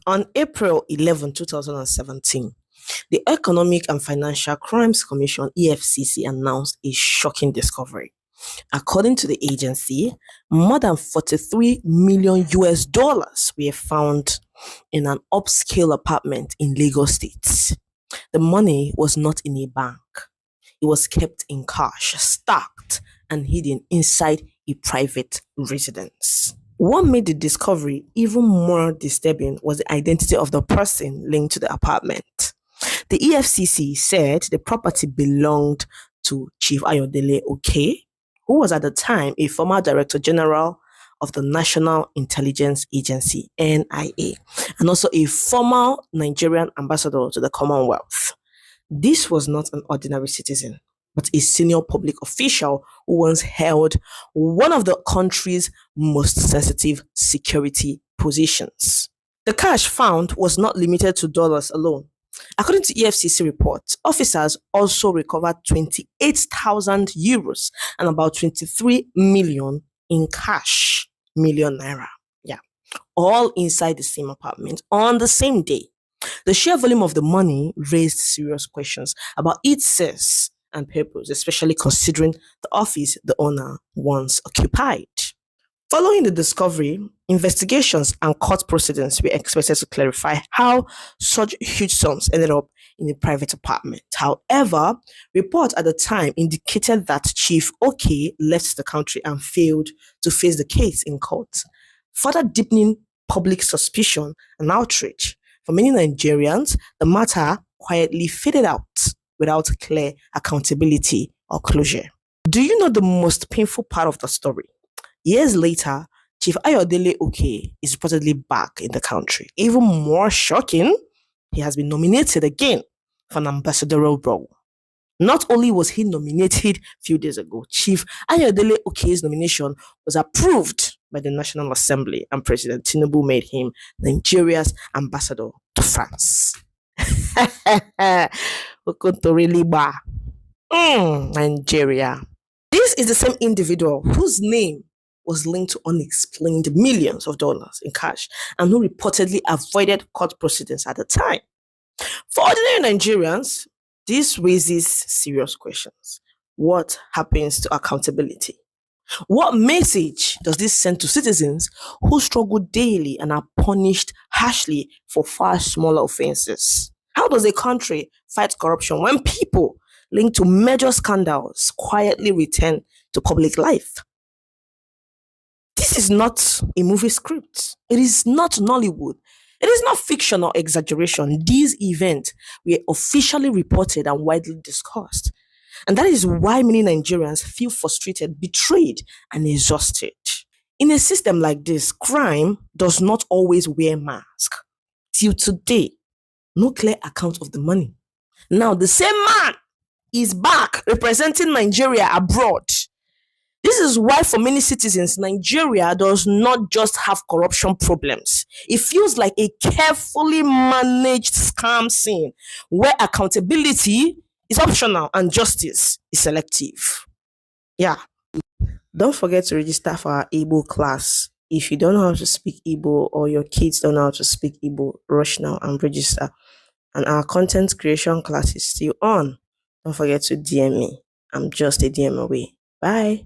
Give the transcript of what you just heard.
On April 11, 2017, the Economic and Financial Crimes Commission (EFCC) announced a shocking discovery. According to the agency, more than 43 million US dollars were found in an upscale apartment in Lagos State. The money was not in a bank. It was kept in cash, stacked and hidden inside a private residence. What made the discovery even more disturbing was the identity of the person linked to the apartment. The EFCC said the property belonged to Chief Ayodele, who was at the time a former Director General of the National Intelligence Agency (NIA) and also a former Nigerian ambassador to the Commonwealth. This was not an ordinary citizen, but a senior public official who once held one of the country's most sensitive security positions. The cash found was not limited to dollars alone. According to EFCC reports, officers also recovered 28,000 euros and about 23 million in cash, million naira. Yeah, all inside the same apartment on the same day. The sheer volume of the money raised serious questions about its source and purpose, especially considering the office the owner once occupied. Following the discovery, investigations and court proceedings were expected to clarify how such huge sums ended up in a private apartment. However, reports at the time indicated that Chief left the country and failed to face the case in court, further deepening public suspicion and outrage. For many Nigerians, the matter quietly faded out without clear accountability or closure. Do you know the most painful part of the story? Years later, Chief Ayodele is reportedly back in the country. Even more shocking, he has been nominated again for an ambassadorial role. Not only was he nominated a few days ago, Chief Ayodele's nomination was approved by the National Assembly and President Tinubu made him Nigeria's ambassador to France. Nigeria. This is the same individual whose name was linked to unexplained millions of dollars in cash and who reportedly avoided court proceedings at the time. For ordinary Nigerians, this raises serious questions. What happens to accountability? What message does this send to citizens who struggle daily and are punished harshly for far smaller offenses? How does a country fight corruption when people linked to major scandals quietly return to public life? This is not a movie script. It is not Nollywood. It is not fiction or exaggeration. These events were officially reported and widely discussed. And that is why many Nigerians feel frustrated, betrayed, and exhausted. In a system like this, crime does not always wear masks. Till today, no clear account of the money. Now, the same man is back representing Nigeria abroad. This is why for many citizens, Nigeria does not just have corruption problems. It feels like a carefully managed scam scene where accountability is optional and justice is selective. Yeah. Don't forget to register for our Igbo class. If you don't know how to speak Igbo or your kids don't know how to speak Igbo, rush now and register. And our content creation class is still on. Don't forget to DM me. I'm just a DM away. Bye.